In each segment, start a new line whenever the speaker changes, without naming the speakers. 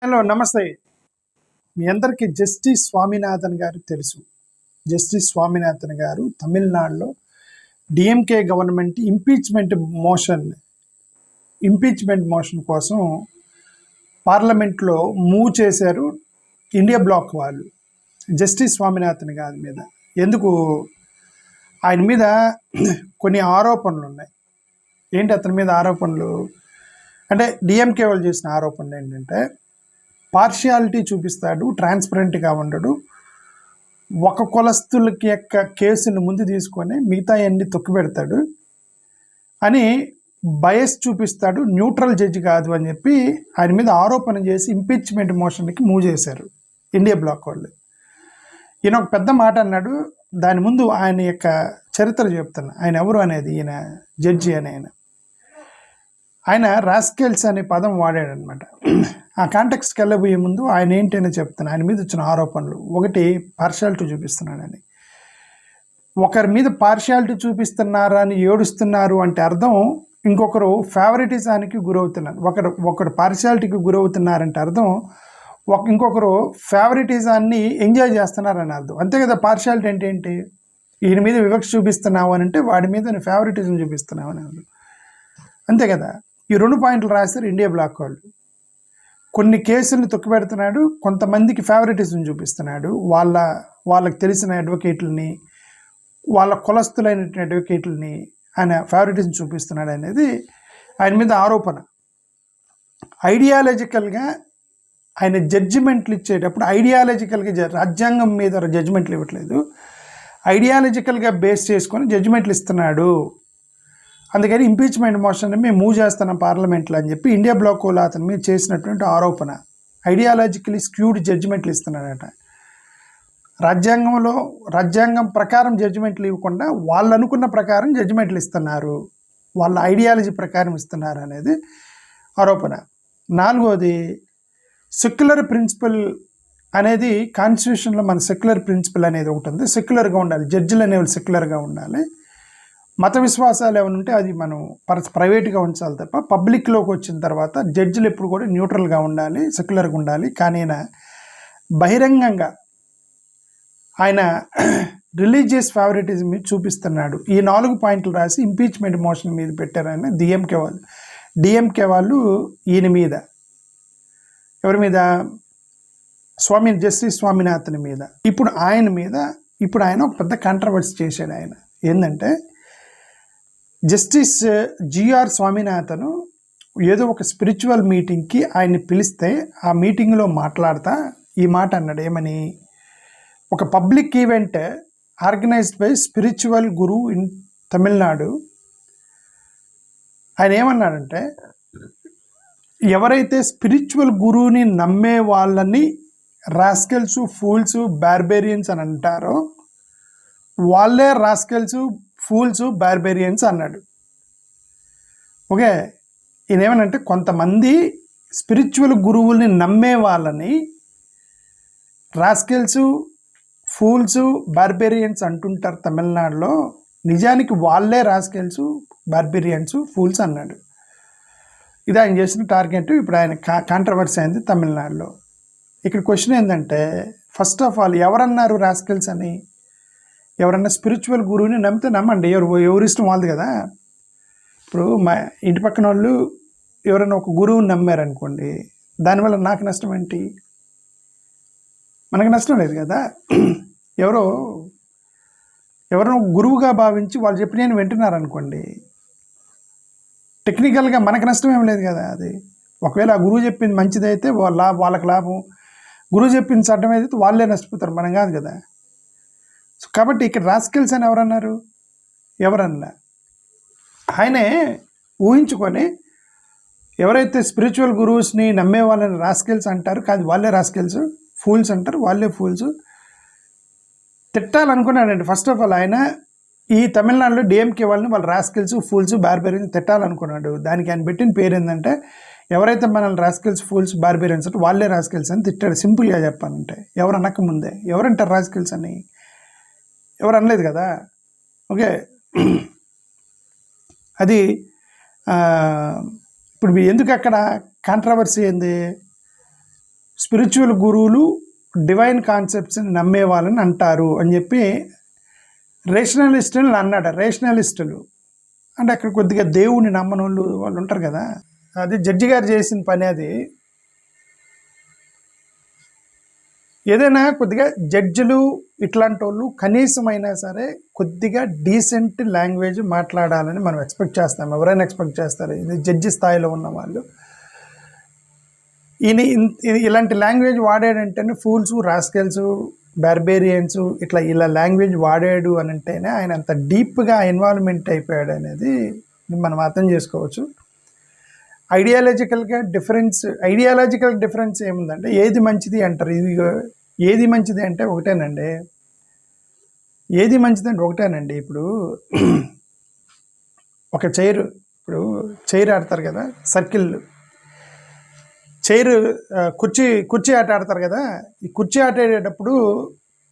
Hello నమస్తే. మీ అందరికీ justice Swaminathan గారు తెలుసు. జస్టిస్ స్వామినాథన్ గారు తమిళనాడులో డిఎంకే గవర్నమెంట్ ఇంపీచ్మెంట్ మోషన్ కోసం పార్లమెంట్లో మూవ్ చేశారు ఇండియా బ్లాక్ వాళ్ళు. జస్టిస్ స్వామినాథన్ గారి మీద ఎందుకు ఆయన మీద కొన్ని ఆరోపణలు ఉన్నాయి. ఏంటి అతని మీద ఆరోపణలు అంటే డిఎంకే వాళ్ళు చేసిన ఆరోపణలు ఏంటంటే పార్షియాలిటీ చూపిస్తాడు, ట్రాన్స్పరెంట్గా ఉండడు, ఒక కులస్తులకి యొక్క కేసును ముందు తీసుకొని మిగతా అన్ని తొక్కిపెడతాడు అని బయస్ చూపిస్తాడు, న్యూట్రల్ జడ్జి కాదు అని చెప్పి ఆయన మీద ఆరోపణ చేసి ఇంపీచ్మెంట్ మోషన్కి మూవ్ చేశారు ఇండియా బ్లాక్ వాళ్ళు. ఈయన ఒక పెద్ద మాట అన్నాడు. దాని ముందు ఆయన యొక్క చరిత్ర చెప్తున్నా. ఆయన ఎవరు అనేది, ఈయన జడ్జి అని ఆయన రాస్కెల్స్ అనే పదం వాడాడనమాట. ఆ కాంటెక్స్ట్కి వెళ్ళబోయే ముందు ఆయన ఏంటనే చెప్తాను. ఆయన మీద వచ్చిన ఆరోపణలు, ఒకటి పార్షియాలిటీ చూపిస్తున్నాడని. ఒకరి మీద పార్షియాలిటీ చూపిస్తున్నారా అని ఏడుస్తున్నారు అంటే అర్థం ఇంకొకరు ఫేవరెటిజానికి గురవుతున్నారు. ఒకరు పార్షియాలిటీకి గురవుతున్నారంటే అర్థం ఇంకొకరు ఫేవరెటిజాన్ని ఎంజాయ్ చేస్తున్నారని అర్థం. అంతే కదా. పార్షియాలిటీ అంటే ఏంటి? ఈయన మీద వివక్ష చూపిస్తున్నావు అని అంటే వాడి మీద ఫేవరెటిజం చూపిస్తున్నావు అని అర్థం. అంతే కదా. ఈ 2 పాయింట్లు రాస్తారు ఇండియా బ్లాక్ వాళ్ళు. కొన్ని కేసులను తొక్కిపెడుతున్నాడు, కొంతమందికి ఫేవరెటిజం చూపిస్తున్నాడు, వాళ్ళకి తెలిసిన అడ్వకేట్లని, వాళ్ళ కులస్తులైన అడ్వకేట్లని ఆయన ఫేవరెటిజం చూపిస్తున్నాడు అనేది ఆయన మీద ఆరోపణ. ఐడియాలజికల్గా ఆయన జడ్జిమెంట్లు ఇచ్చేటప్పుడు ఐడియాలజికల్గా రాజ్యాంగం మీద జడ్జిమెంట్లు ఇవ్వట్లేదు, ఐడియాలజికల్గా బేస్ చేసుకొని జడ్జిమెంట్లు ఇస్తున్నాడు. అందుకని ఇంపీచ్మెంట్ మోషన్ మేము మూవ్ చేస్తున్నాం పార్లమెంట్లో అని చెప్పి ఇండియా బ్లాక్ వాళ్ళు అతని మీద చేసినటువంటి ఆరోపణ. ఐడియాలజికలీ స్క్యూడ్ జడ్జిమెంట్లు ఇస్తున్నాడట. రాజ్యాంగం ప్రకారం జడ్జిమెంట్లు ఇవ్వకుండా వాళ్ళు అనుకున్న ప్రకారం జడ్జిమెంట్లు ఇస్తున్నారు, వాళ్ళ ఐడియాలజీ ప్రకారం ఇస్తున్నారు అనేది ఆరోపణ. 4వది సెక్యులర్ ప్రిన్సిపల్ అనేది కాన్స్టిట్యూషన్లో మన సెక్యులర్ ప్రిన్సిపల్ అనేది ఒకటి ఉంది. సెక్యులర్గా ఉండాలి, జడ్జిలు అనేవాళ్ళు సెక్యులర్గా ఉండాలి. మత విశ్వాసాలు ఏమైనా ఉంటే అది మనం ప్రైవేట్గా ఉంచాలి తప్ప పబ్లిక్లోకి వచ్చిన తర్వాత జడ్జిలు ఎప్పుడు కూడా న్యూట్రల్గా ఉండాలి, సెక్యులర్గా ఉండాలి. కానీ ఆయన బహిరంగంగా ఆయన రిలీజియస్ ఫేవరెటిజం మీద చూపిస్తున్నాడు. ఈ 4 పాయింట్లు రాసి ఇంపీచ్మెంట్ మోషన్ మీద పెట్టారని డిఎంకే వాళ్ళు ఈయన మీద. ఎవరి మీద? జస్టిస్ స్వామినాథన్ మీద. ఇప్పుడు ఆయన ఒక పెద్ద కాంట్రవర్సీ చేశాడు. ఆయన ఏంటంటే జస్టిస్ జిఆర్ స్వామినాథన్ ఏదో ఒక స్పిరిచువల్ మీటింగ్కి ఆయన్ని పిలిస్తే ఆ మీటింగ్లో మాట్లాడతా ఈ మాట అన్నాడు. ఏమని? ఒక public event organised by spiritual Guru in Tamil Nadu. ఆయన ఏమన్నాడంటే ఎవరైతే స్పిరిచువల్ గురువుని నమ్మే వాళ్ళని రాస్కెల్స్, ఫూల్స్, బార్బేరియన్స్ అని అంటారో వాళ్ళే రాస్కెల్స్, ఫూల్స్, బార్బేరియన్స్ అన్నాడు. ఓకే. ఈయన ఏమనంటే కొంతమంది స్పిరిచువల్ గురువుల్ని నమ్మే వాళ్ళని రాస్కెల్స్, ఫూల్స్, బార్బేరియన్స్ అంటుంటారు తమిళనాడులో. నిజానికి వాళ్ళే రాస్కెల్స్, బార్బేరియన్స్, ఫూల్స్ అన్నాడు. ఇది ఆయన చేసిన టార్గెట్. ఇప్పుడు ఆయన కాంట్రవర్సీ అయింది తమిళనాడులో. ఇక్కడ క్వశ్చన్ ఏంటంటే, ఫస్ట్ ఆఫ్ ఆల్ ఎవరన్నారు రాస్కెల్స్ అని? ఎవరన్నా స్పిరిచువల్ గురువుని నమ్మితే నమ్మండి, ఎవరి ఇష్టం వాళ్ళది కదా. ఇప్పుడు మా ఇంటి పక్కన వాళ్ళు ఎవరైనా ఒక గురువుని నమ్మారనుకోండి, దానివల్ల నాకు నష్టం ఏంటి? మనకు నష్టం లేదు కదా. ఎవరో గురువుగా భావించి వాళ్ళు చెప్పి నేను వింటున్నారనుకోండి, టెక్నికల్గా మనకు నష్టం ఏం లేదు కదా. అది ఒకవేళ ఆ గురువు చెప్పింది మంచిదైతే వాళ్ళకి లాభం, గురువు చెప్పింది చట్టం ఏదైతే వాళ్ళే నష్టపోతారు, మనం కాదు కదా. కాబట్టి ఇక్కడ రాస్కెల్స్ అని ఎవరన్నా ఆయనే ఊహించుకొని ఎవరైతే స్పిరిచువల్ గురువుస్ని నమ్మే వాళ్ళని రాస్కెల్స్ అంటారు, కాదు వాళ్ళే రాస్కెల్స్, ఫూల్స్ అంటారు, వాళ్ళే ఫూల్స్ తిట్టాలనుకున్నాడండి. ఫస్ట్ ఆఫ్ ఆల్ ఆయన ఈ తమిళనాడులో డిఎంకే వాళ్ళని వాళ్ళు రాస్కెల్స్, ఫూల్స్, బార్బేరియన్స్ తిట్టాలనుకున్నాడు. దానికి ఆయన పెట్టిన పేరు ఏంటంటే ఎవరైతే మనల్ని రాస్కెల్స్, ఫూల్స్, బార్బేరియన్స్ అంటే వాళ్ళే రాస్కెల్స్ అని తిట్టాడు. సింపుల్గా చెప్పాలంటే ఎవరు అనకముందే ఎవరంటారు రాస్కెల్స్ అని? ఎవరు అనలేదు కదా. ఓకే. అది ఇప్పుడు ఎందుకు అక్కడ కాంట్రవర్సీ ఏంది? స్పిరిచువల్ గురువులు డివైన్ కాన్సెప్ట్స్ని నమ్మే వాళ్ళని అంటారు అని చెప్పి రేషనలిస్టులు అన్నాడు. రేషనలిస్టులు అంటే అక్కడ కొద్దిగా దేవుడిని నమ్మని వాళ్ళు ఉంటారు కదా, అది జడ్జి గారు చేసిన పని. అది ఏదైనా కొద్దిగా జడ్జిలు ఇట్లాంటి వాళ్ళు కనీసమైనా సరే కొద్దిగా డీసెంట్ లాంగ్వేజ్ మాట్లాడాలని మనం ఎక్స్పెక్ట్ చేస్తాం. ఎవరైనా ఎక్స్పెక్ట్ చేస్తారు, ఇది జడ్జి స్థాయిలో ఉన్న వాళ్ళు. ఇలాంటి లాంగ్వేజ్ వాడాడంటేనే ఫూల్స్, రాస్కెల్స్, బార్బేరియన్స్ ఇలా లాంగ్వేజ్ వాడాడు అని అంటేనే ఆయన అంత డీప్గా ఇన్వాల్వ్మెంట్ అయిపోయాడు అనేది మనం అర్థం చేసుకోవచ్చు. ఐడియాలజికల్ డిఫరెన్స్ ఏముందంటే ఏది మంచిది అంటారు. ఇది ఏది మంచిది అంటే ఒకటేనండి. ఇప్పుడు ఒక చైర్ ఆడతారు కదా, సర్కిల్ కుర్చీ ఆట ఆడతారు కదా. ఈ కుర్చీ ఆట ఆడేటప్పుడు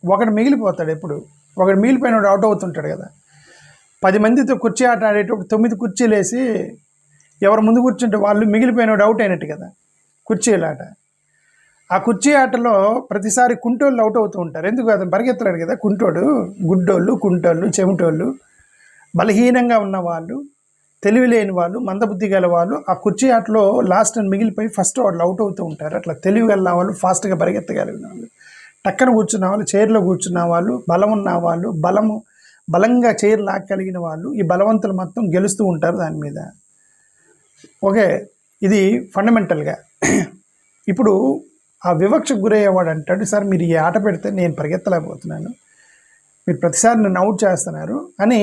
ఒకడు మిగిలిపోతాడు. ఒకడు మిగిలిపోయినాడు అవుట్ అవుతుంటాడు కదా. 10 మందితో కుర్చీ ఆట ఆడేటప్పుడు 9 కుర్చీలు వేసి ఎవరు ముందు కూర్చుంటే వాళ్ళు మిగిలిపోయినాడు అవుట్ అయినట్టు కదా కుర్చీల ఆట. ఆ కుర్చీ ఆటలో ప్రతిసారి కుంటోళ్ళు అవుట్ అవుతూ ఉంటారు. ఎందుకు అతను పరిగెత్తలేడు కదా. గుడ్డోళ్ళు, కుంటోళ్ళు, చెమిటోళ్ళు, బలహీనంగా ఉన్నవాళ్ళు, తెలివి లేని వాళ్ళు, మందబుద్ధి గల వాళ్ళు ఆ కుర్చీ ఆటలో లాస్ట్ అని మిగిలిపోయి ఫస్ట్ వాళ్ళు అవుట్ అవుతూ ఉంటారు. అట్లా తెలివి గల వాళ్ళు, ఫాస్ట్గా పరిగెత్తగలిగిన వాళ్ళు, టక్కన కూర్చున్న వాళ్ళు, చైర్లో కూర్చున్న వాళ్ళు, బలం ఉన్న వాళ్ళు, బలంగా చైర్ లాక్కలిగిన వాళ్ళు, ఈ బలవంతులు మొత్తం గెలుస్తూ ఉంటారు దాని మీద. ఓకే, ఇది ఫండమెంటల్గా. ఇప్పుడు ఆ వివక్షకు గురయ్యేవాడు అంటాడు, సార్ మీరు ఈ ఆట పెడితే నేను పరిగెత్తలేకపోతున్నాను, మీరు ప్రతిసారి నన్ను అవుట్ చేస్తున్నారు అని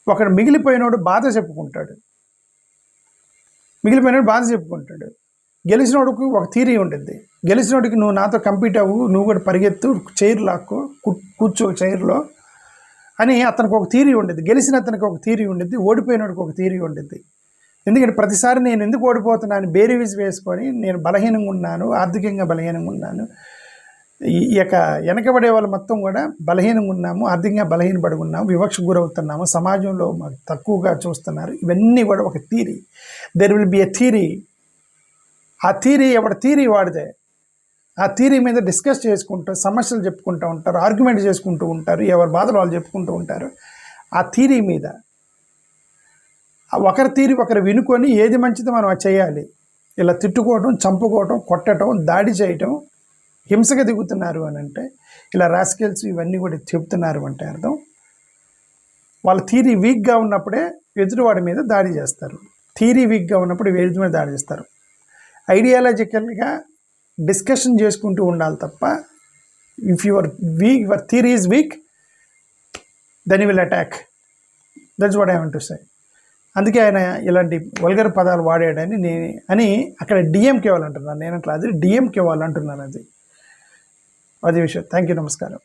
ఒకడు మిగిలిపోయినోడు బాధ చెప్పుకుంటాడు. గెలిచినోడుకు ఒక థీరీ ఉంటుంది. గెలిచినోడికి నువ్వు నాతో కంపీట్ అవ్వు, నువ్వు కూడా పరిగెత్తు, చైర్ లాక్కో, కూర్చో చైర్లో అని అతనికి ఒక థీరీ ఉండేది. గెలిచిన అతనికి ఒక థీరీ ఉండేది, ఓడిపోయినోడికి ఒక థీరీ ఉండేది. ఎందుకంటే ప్రతిసారి నేను ఎందుకు ఓడిపోతున్నాను బేరీవిజ్ వేసుకొని నేను బలహీనంగా ఉన్నాను, ఆర్థికంగా బలహీనంగా ఉన్నాను, ఈ యొక్క వెనకబడే వాళ్ళు మొత్తం కూడా బలహీనంగా ఉన్నాము, ఆర్థికంగా బలహీనపడి ఉన్నాము, వివక్షకు గురవుతున్నాము, సమాజంలో మాకు తక్కువగా చూస్తున్నారు. ఇవన్నీ కూడా ఒక theory. There will be a theory. ఆ థీరీ ఎవరి థీరీ వాడితే ఆ థీరీ మీద డిస్కస్ చేసుకుంటూ సమస్యలు చెప్పుకుంటూ ఉంటారు, ఆర్గ్యుమెంట్ చేసుకుంటూ ఉంటారు, ఎవరి బాధలు వాళ్ళు చెప్పుకుంటూ ఉంటారు. ఆ థీరీ మీద ఒకరి థీరీ ఒకరు వినుకొని ఏది మంచిదో మనం అది చేయాలి. ఇలా తిట్టుకోవటం, చంపుకోవటం, కొట్టడం, దాడి చేయటం, హింసగా దిగుతున్నారు అని అంటే, ఇలా రాస్కెల్స్ ఇవన్నీ కూడా చెప్తున్నారు అంటే అర్థం వాళ్ళ థీరీ వీక్గా ఉన్నప్పుడే ఎదుటివాడి మీద దాడి చేస్తారు. థీరీ వీక్గా ఉన్నప్పుడు ఎదుటి మీద దాడి చేస్తారు. ఐడియాలజికల్గా డిస్కషన్ చేసుకుంటూ ఉండాలి తప్ప if your theory is weak then you will attack. That's what I want to say. అందుకే ఆయన ఇలాంటి వల్గర్ పదాలు వాడాడని అని అక్కడ డిఎంకే వాళ్ళు అంటున్నాను. నేను అట్లా అది డిఎంకే వాళ్ళు అంటున్నాను. అది విషయం. థ్యాంక్ యూ, నమస్కారం.